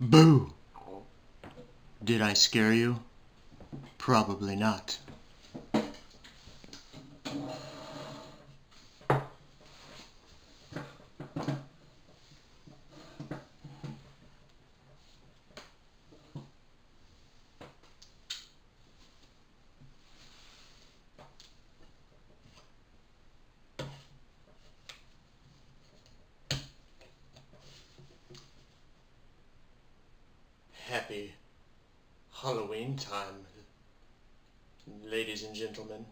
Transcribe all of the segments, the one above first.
Boo! Did I scare you? Probably not. Happy Halloween time, ladies and gentlemen.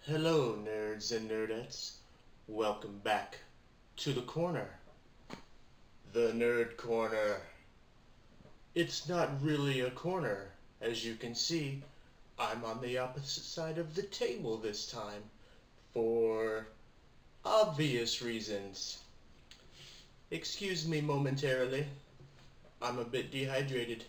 Hello, nerds and nerdettes. Welcome back to the corner. The Nerd Corner. It's not really a corner. As you can see, I'm on the opposite side of the table this time. For obvious reasons. Excuse me momentarily. I'm a bit dehydrated.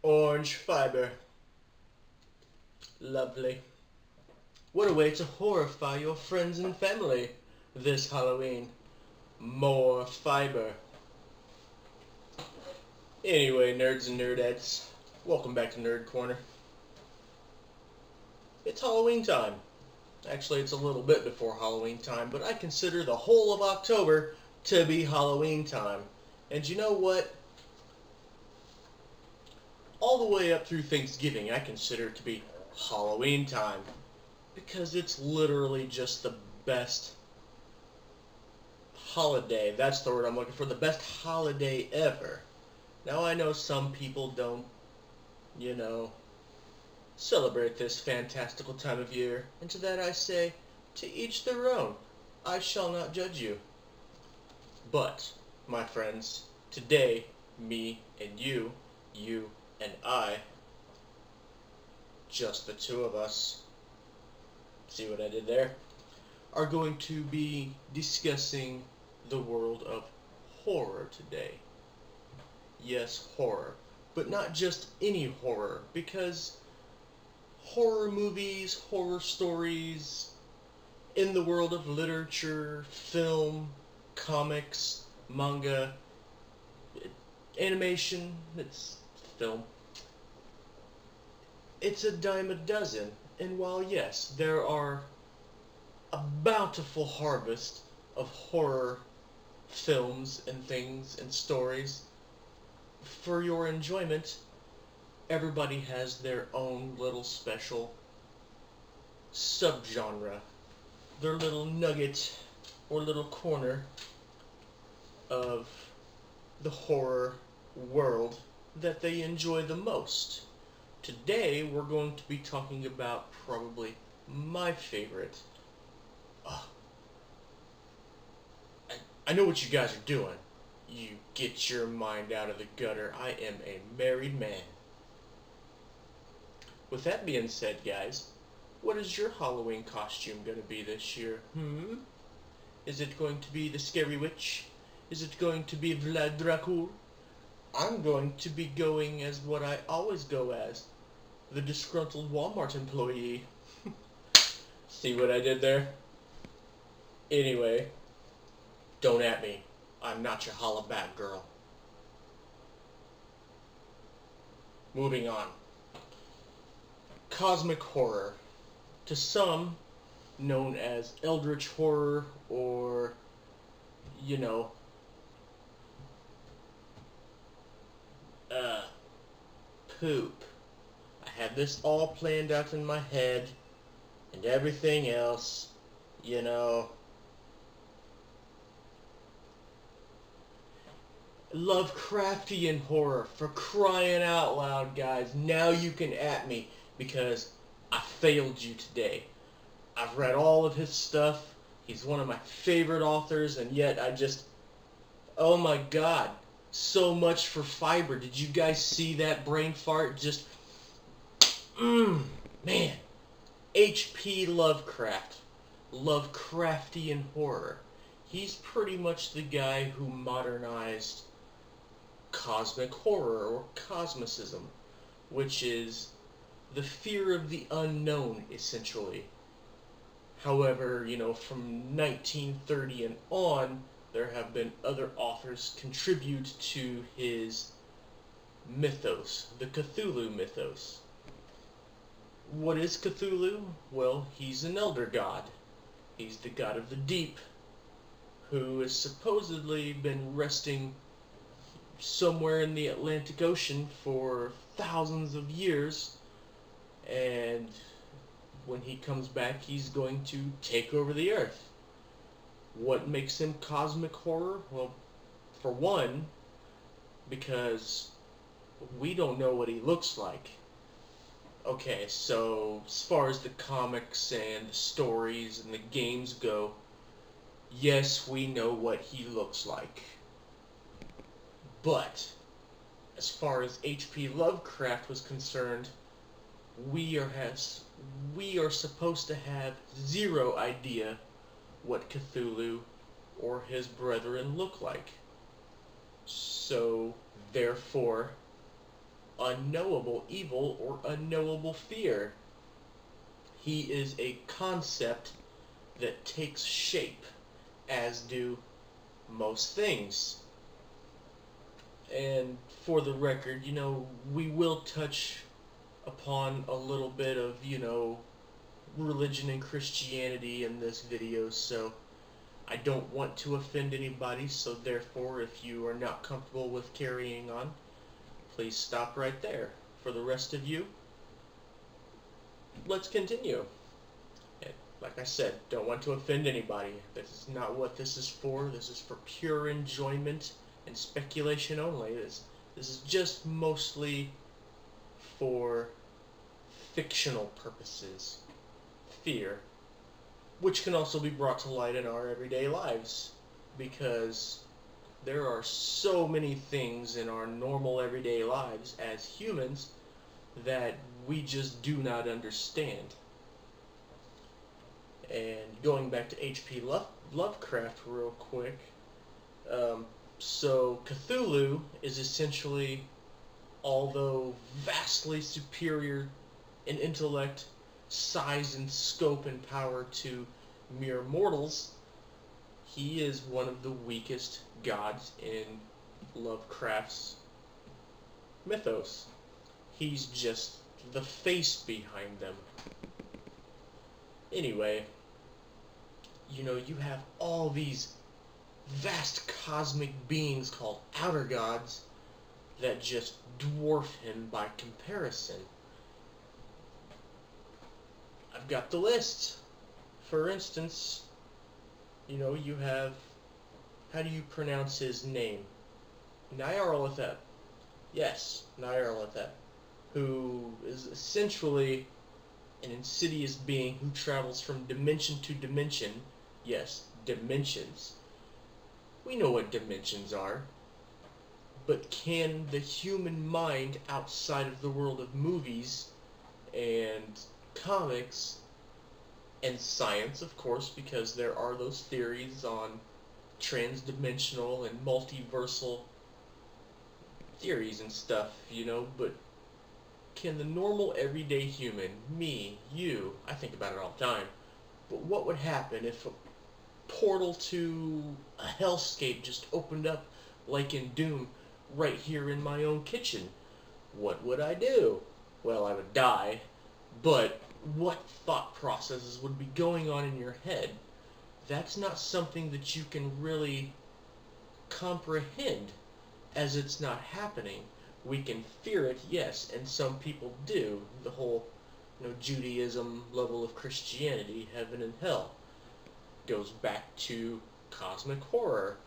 Orange fiber. Lovely. What a way to horrify your friends and family this Halloween. More fiber. Anyway, nerds and nerdettes, welcome back to Nerd Corner. It's Halloween time. Actually, it's a little bit before Halloween time, but I consider the whole of October to be Halloween time. And you know what? All the way up through Thanksgiving, I consider it to be Halloween time. Because it's literally just the best holiday. That's the word I'm looking for. The best holiday ever. Now, I know some people don't, celebrate this fantastical time of year. And to that I say, to each their own. I shall not judge you. But, my friends, today, me and you and I, just the two of us, see what I did there, are going to be discussing the world of horror today. Yes, horror. But not just any horror, because horror movies, horror stories, in the world of literature, film, comics, manga, animation, it's film. It's a dime a dozen, and while yes, there are a bountiful harvest of horror films and things and stories, for your enjoyment, everybody has their own little special subgenre, their little nugget or little corner of the horror world that they enjoy the most. Today, we're going to be talking about probably my favorite. I know what you guys are doing. You get your mind out of the gutter. I am a married man. With that being said, guys, what is your Halloween costume going to be this year? Is it going to be the Scary Witch? Is it going to be Vlad Dracul? I'm going to be going as what I always go as, the disgruntled Walmart employee. See what I did there? Anyway, don't at me. I'm not your hollaback girl. Moving on. Cosmic horror. To some, known as eldritch horror or, poop. I had this all planned out in my head and everything else, Lovecraftian horror, for crying out loud, guys. Now you can at me because I failed you today. I've read all of his stuff. He's one of my favorite authors, and yet oh my god, so much for fiber. Did you guys see that brain fart? Just, man. H.P. Lovecraft. Lovecraftian horror. He's pretty much the guy who modernized cosmic horror, or cosmicism, which is the fear of the unknown, essentially. However, from 1930 and on, there have been other authors contribute to his mythos, the Cthulhu mythos. What is Cthulhu? Well, he's an elder god. He's the god of the deep, who has supposedly been resting somewhere in the Atlantic Ocean for thousands of years, and when he comes back, he's going to take over the earth. What makes him cosmic horror? Well, for one, because we don't know what he looks like. Okay, so as far as the comics and the stories and the games go, yes, we know what he looks like. But as far as H.P. Lovecraft was concerned, we are supposed to have zero idea what Cthulhu or his brethren look like. So, therefore, unknowable evil or unknowable fear. He is a concept that takes shape, as do most things. And for the record, we will touch upon a little bit of, religion and Christianity in this video, so I don't want to offend anybody, so therefore, if you are not comfortable with carrying on, please stop right there. For the rest of you, let's continue. And like I said, don't want to offend anybody. This is not what this is for. This is for pure enjoyment and speculation only. This is just mostly for fictional purposes. Fear, which can also be brought to light in our everyday lives, because there are so many things in our normal everyday lives as humans that we just do not understand. And going back to H.P. Lovecraft real quick, so Cthulhu is essentially, although vastly superior in intellect, size, and scope and power to mere mortals, he is one of the weakest gods in Lovecraft's mythos. He's just the face behind them. Anyway, you have all these vast cosmic beings called outer gods that just dwarf him by comparison. I've got the list. For instance, you have, how do you pronounce his name? Nyarlathotep. Yes, Nyarlathotep, who is essentially an insidious being who travels from dimension to dimension. Yes, dimensions. We know what dimensions are. But can the human mind outside of the world of movies and comics and science, of course, because there are those theories on transdimensional and multiversal theories and stuff, but can the normal everyday human, me, you, I think about it all the time, but what would happen if a portal to a hellscape just opened up like in Doom right here in my own kitchen? What would I do? Well, I would die, but what thought processes would be going on in your head? That's not something that you can really comprehend, as it's not happening. We can fear it, yes, and some people do. The whole, Judaism level of Christianity, heaven and hell, goes back to cosmic horror.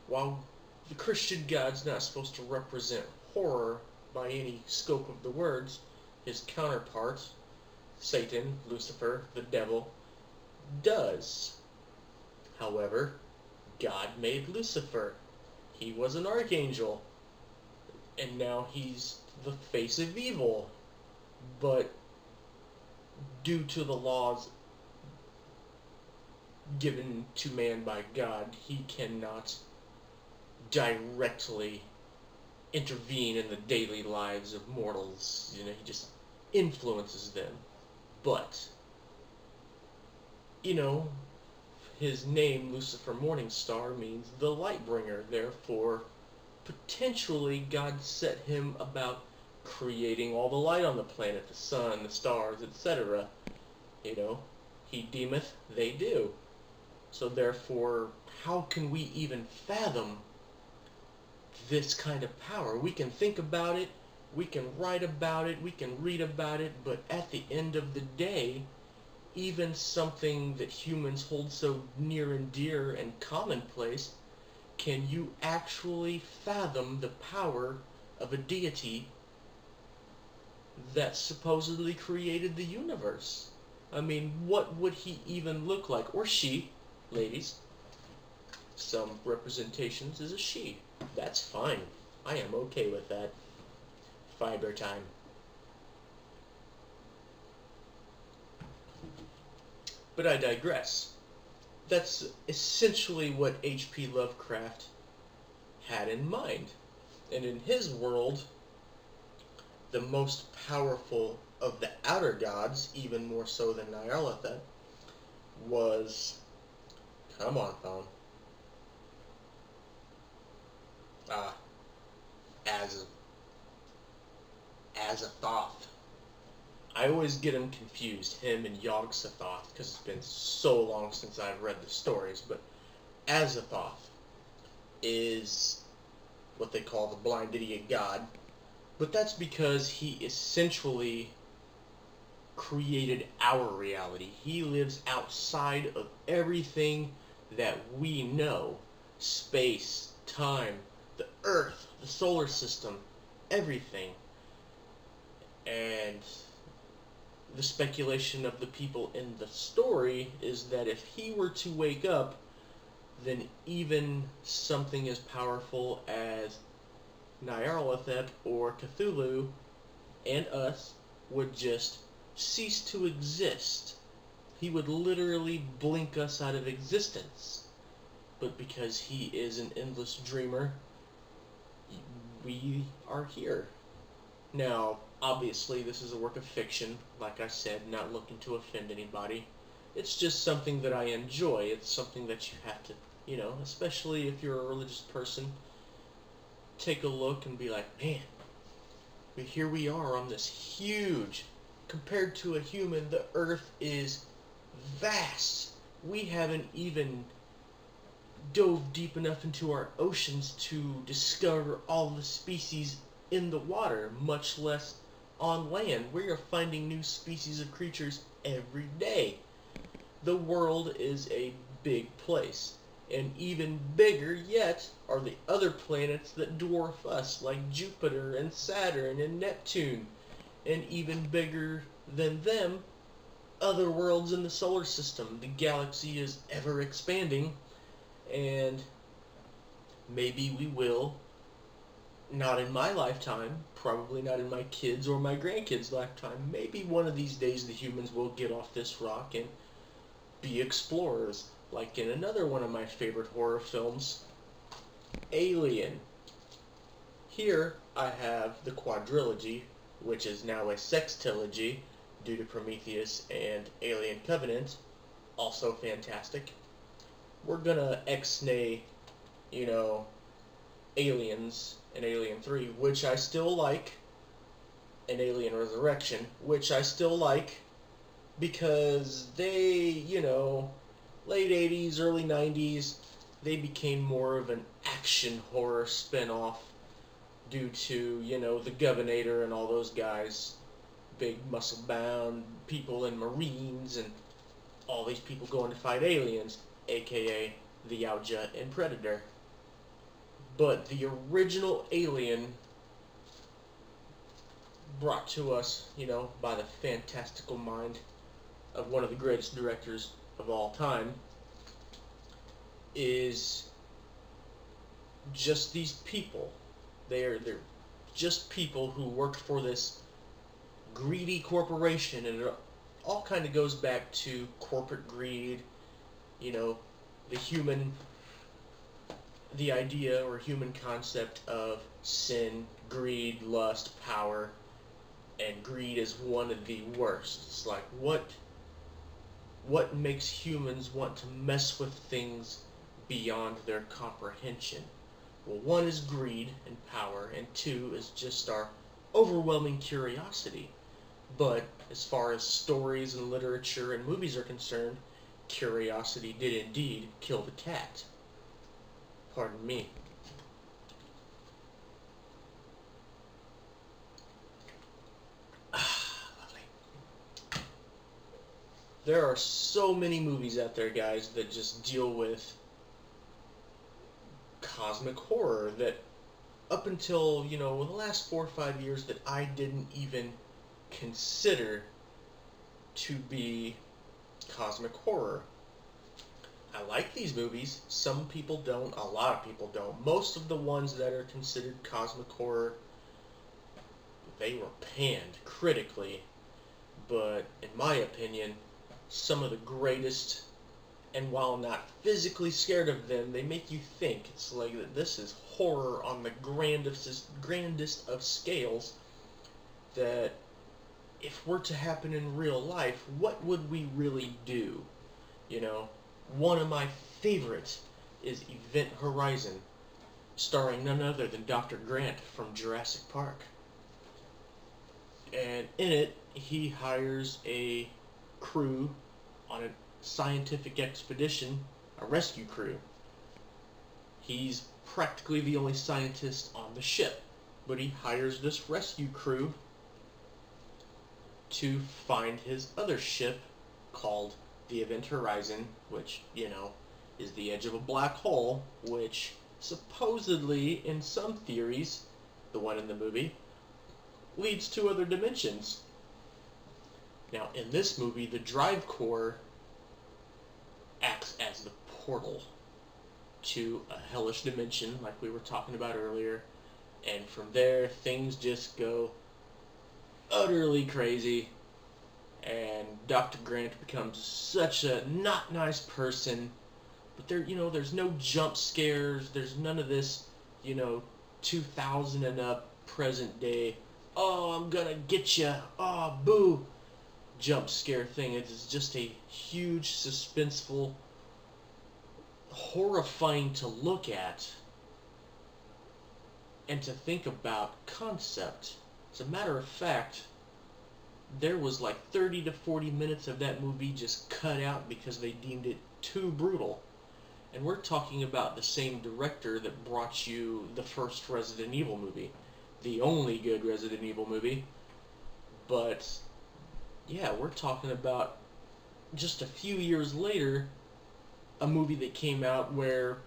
While the Christian God's not supposed to represent horror by any scope of the words, his counterpart, Satan, Lucifer, the devil, does. However, God made Lucifer. He was an archangel. And now he's the face of evil. But due to the laws given to man by God, he cannot directly intervene in the daily lives of mortals. He just influences them. But you know, his name, Lucifer Morningstar, means the light bringer. Therefore, potentially God set him about creating all the light on the planet, the sun, the stars, etc. You know, he deemeth, they do. So therefore, how can we even fathom this kind of power? We can think about it, we can write about it, we can read about it, but at the end of the day, even something that humans hold so near and dear and commonplace, can you actually fathom the power of a deity that supposedly created the universe? I mean, what would he even look like? Or she, ladies. Some representations is a she. That's fine. I am okay with that. Fiber time. But I digress. That's essentially what H.P. Lovecraft had in mind. And in his world, the most powerful of the outer gods, even more so than Nyarlathotep, was... Come on, phone. Azathoth. I always get him confused, him and Yog-Sothoth, because it's been so long since I've read the stories, but Azathoth is what they call the blind idiot god, but that's because he essentially created our reality. He lives outside of everything that we know. Space, time, the Earth, the solar system, everything. And the speculation of the people in the story is that if he were to wake up, then even something as powerful as Nyarlathotep or Cthulhu and us would just cease to exist. He would literally blink us out of existence. But because he is an endless dreamer, we are here. Now, obviously, this is a work of fiction, like I said, not looking to offend anybody. It's just something that I enjoy. It's something that you have to, you know, especially if you're a religious person, take a look and be like, man, here we are on this huge, compared to a human, the Earth is vast. We haven't even dove deep enough into our oceans to discover all the species in the water, much less on land. We are finding new species of creatures every day. The world is a big place. And even bigger yet are the other planets that dwarf us, like Jupiter and Saturn and Neptune. And even bigger than them, other worlds in the solar system. The galaxy is ever expanding, and maybe we will, not in my lifetime, probably not in my kids' or my grandkids' lifetime, maybe one of these days the humans will get off this rock and be explorers, like in another one of my favorite horror films, Alien. Here I have the quadrilogy, which is now a sextilogy due to Prometheus and Alien Covenant, also fantastic. We're gonna ex-nay, you know, Aliens and Alien 3, which I still like, and Alien Resurrection, which I still like, because they, you know, late 80s, early 90s, they became more of an action horror spin-off due to, you know, the Governator and all those guys, big muscle-bound people and Marines and all these people going to fight aliens, aka the Ouija and Predator. But the original Alien, brought to us, you know, by the fantastical mind of one of the greatest directors of all time, is just these people. They're just people who worked for this greedy corporation, and it all kind of goes back to corporate greed, you know, the idea or human concept of sin, greed, lust, power, and greed is one of the worst. It's like, what What makes humans want to mess with things beyond their comprehension? Well, one is greed and power, and two is just our overwhelming curiosity. But as far as stories and literature and movies are concerned, curiosity did indeed kill the cat. Pardon me. Lovely. There are so many movies out there, guys, that just deal with cosmic horror that up until, the last 4 or 5 years that I didn't even consider to be cosmic horror. I like these movies. Some people don't. A lot of people don't. Most of the ones that are considered cosmic horror, they were panned critically. But in my opinion, some of the greatest, and while not physically scared of them, they make you think. It's like that this is horror on the grandest of scales, that if were to happen in real life, what would we really do? One of my favorites is Event Horizon, starring none other than Dr. Grant from Jurassic Park. And in it, he hires a crew on a scientific expedition, a rescue crew. He's practically the only scientist on the ship, but he hires this rescue crew to find his other ship called the Event Horizon, which, is the edge of a black hole, which supposedly, in some theories, the one in the movie, leads to other dimensions. Now, in this movie, the drive core acts as the portal to a hellish dimension, like we were talking about earlier, and from there, things just go utterly crazy, and Dr. Grant becomes such a not nice person. But there's no jump scares, there's none of this, 2000 and up present day, oh, I'm gonna get ya, oh, boo, jump scare thing. It's just a huge, suspenseful, horrifying to look at and to think about concept. As a matter of fact, there was like 30 to 40 minutes of that movie just cut out because they deemed it too brutal. And we're talking about the same director that brought you the first Resident Evil movie. The only good Resident Evil movie. But, yeah, we're talking about just a few years later, a movie that came out where,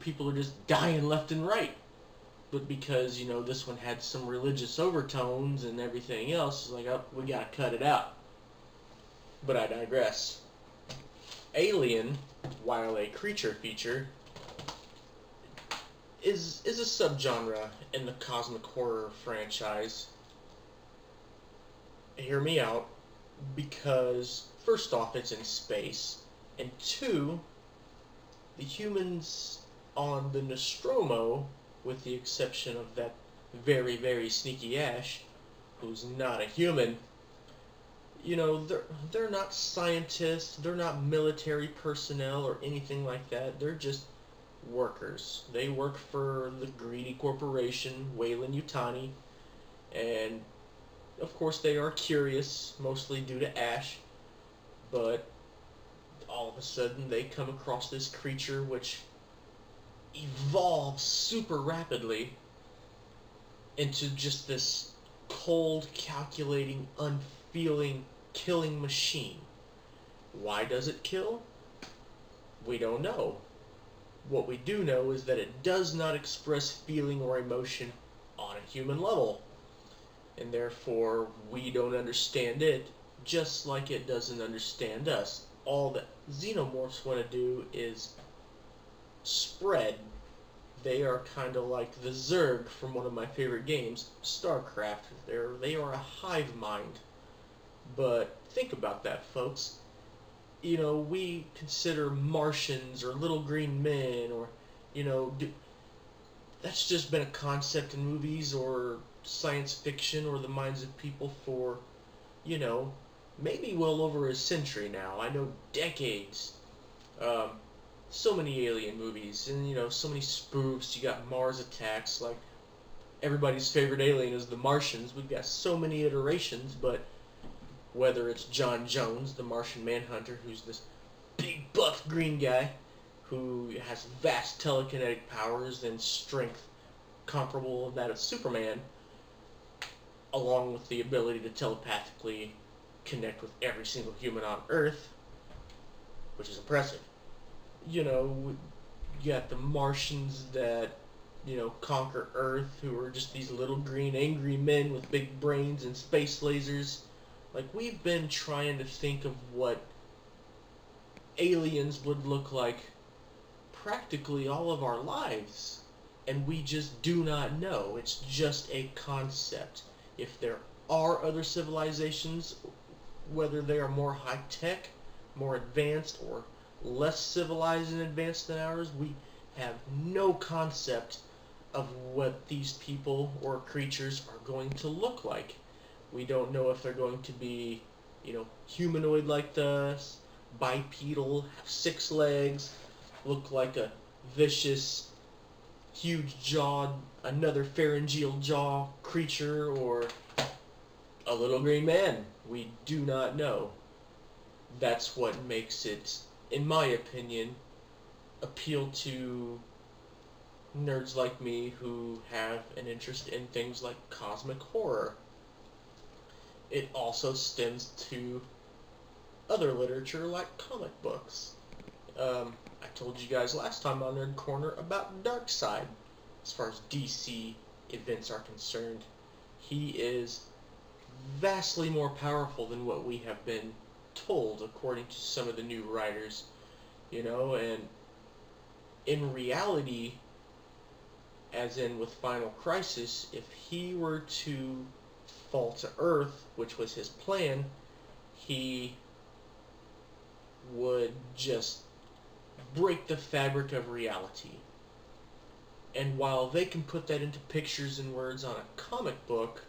people are just dying left and right. But because, this one had some religious overtones and everything else, it's like, oh, we gotta cut it out. But I digress. Alien, while a creature feature, is a subgenre in the cosmic horror franchise. Hear me out, because first off, it's in space, and two, the humans on the Nostromo, with the exception of that very, very sneaky Ash, who's not a human, they're not scientists, they're not military personnel or anything like that. They're just workers. They work for the greedy corporation, Weyland-Yutani, and of course they are curious, mostly due to Ash, but all of a sudden they come across this creature which evolves super rapidly into just this cold, calculating, unfeeling, killing machine. Why does it kill? We don't know. What we do know is that it does not express feeling or emotion on a human level, and therefore we don't understand it, just like it doesn't understand us. All that xenomorphs want to do is spread. They are kind of like the Zerg from one of my favorite games, StarCraft. They are a hive mind. But think about that, folks. We consider Martians or little green men, or, that's just been a concept in movies or science fiction or the minds of people for, maybe well over a century now. I know decades. Um, so many alien movies, and so many spoofs. You got Mars Attacks, like everybody's favorite alien is the Martians. We've got so many iterations, but whether it's John Jones, the Martian Manhunter, who's this big buff green guy who has vast telekinetic powers and strength comparable to that of Superman, along with the ability to telepathically connect with every single human on Earth, which is impressive. You got the Martians that, conquer Earth, who are just these little green angry men with big brains and space lasers. Like, we've been trying to think of what aliens would look like practically all of our lives, and we just do not know. It's just a concept. If there are other civilizations, whether they are more high-tech, more advanced, or less civilized and advanced than ours, we have no concept of what these people or creatures are going to look like. We don't know if they're going to be, humanoid like us, bipedal, have 6 legs, look like a vicious, huge-jawed, another pharyngeal jaw creature, or a little green man. We do not know. That's what makes it, in my opinion, appeal to nerds like me who have an interest in things like cosmic horror. It also stems to other literature like comic books. I told you guys last time on Nerd Corner about Darkseid. As far as DC events are concerned, he is vastly more powerful than what we have been told, according to some of the new writers. And in reality, as in with Final Crisis, if he were to fall to Earth, which was his plan, he would just break the fabric of reality. And while they can put that into pictures and words on a comic book,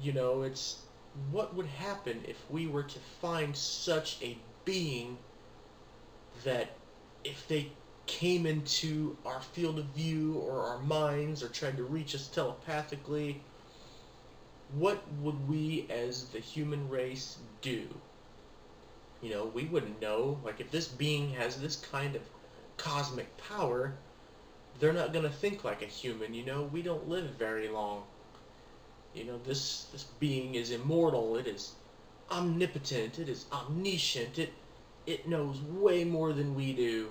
it's what would happen if we were to find such a being that if they came into our field of view or our minds or tried to reach us telepathically, what would we as the human race do? We wouldn't know. Like, if this being has this kind of cosmic power, they're not going to think like a human. We don't live very long. This being is immortal. It is omnipotent. It is omniscient. It knows way more than we do.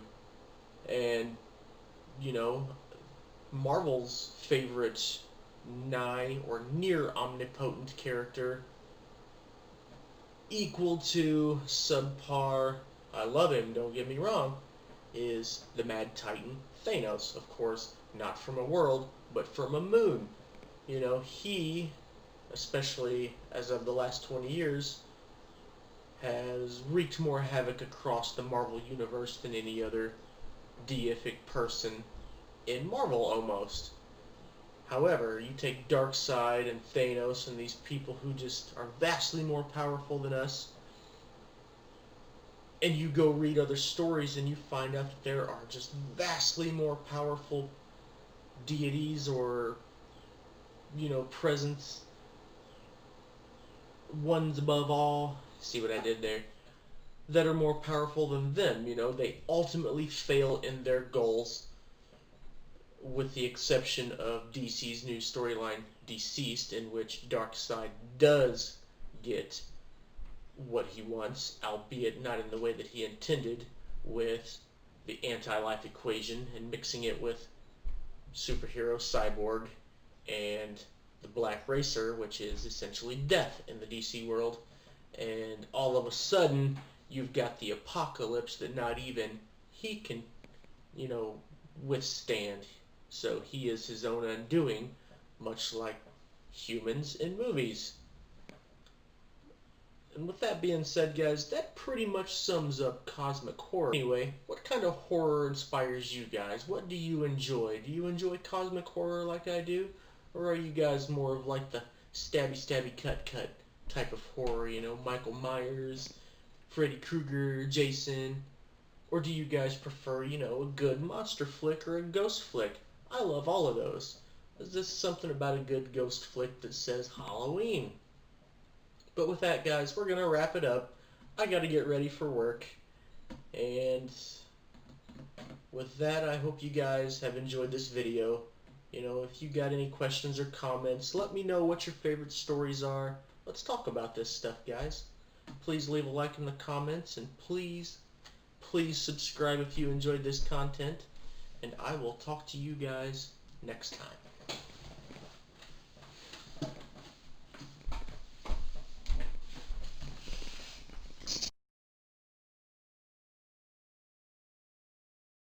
And, Marvel's favorite nigh or near omnipotent character, equal to subpar, I love him, don't get me wrong, is the Mad Titan Thanos. Of course, not from a world, but from a moon. He, especially as of the last 20 years, has wreaked more havoc across the Marvel Universe than any other deific person in Marvel, almost. However, you take Darkseid and Thanos and these people who just are vastly more powerful than us, and you go read other stories and you find out that there are just vastly more powerful deities or, presence, ones above all, see what I did there, that are more powerful than them. They ultimately fail in their goals, with the exception of DC's new storyline, Deceased, in which Darkseid does get what he wants, albeit not in the way that he intended, with the anti-life equation and mixing it with superhero Cyborg and the Black Racer, which is essentially death in the DC world. And all of a sudden, you've got the apocalypse that not even he can, withstand. So he is his own undoing, much like humans in movies. And with that being said, guys, that pretty much sums up cosmic horror. Anyway, what kind of horror inspires you guys? What do you enjoy? Do you enjoy cosmic horror like I do? Or are you guys more of like the stabby, cut type of horror, you know, Michael Myers, Freddy Krueger, Jason? Or do you guys prefer, you know, a good monster flick or a ghost flick? I love all of those. There's just something about a good ghost flick that says Halloween. But with that, guys, we're going to wrap it up. I got to get ready for work. And with that, I hope you guys have enjoyed this video. You know, if you got any questions or comments, let me know what your favorite stories are. Let's talk about this stuff, guys. Please leave a like in the comments, and please subscribe if you enjoyed this content. And I will talk to you guys next time.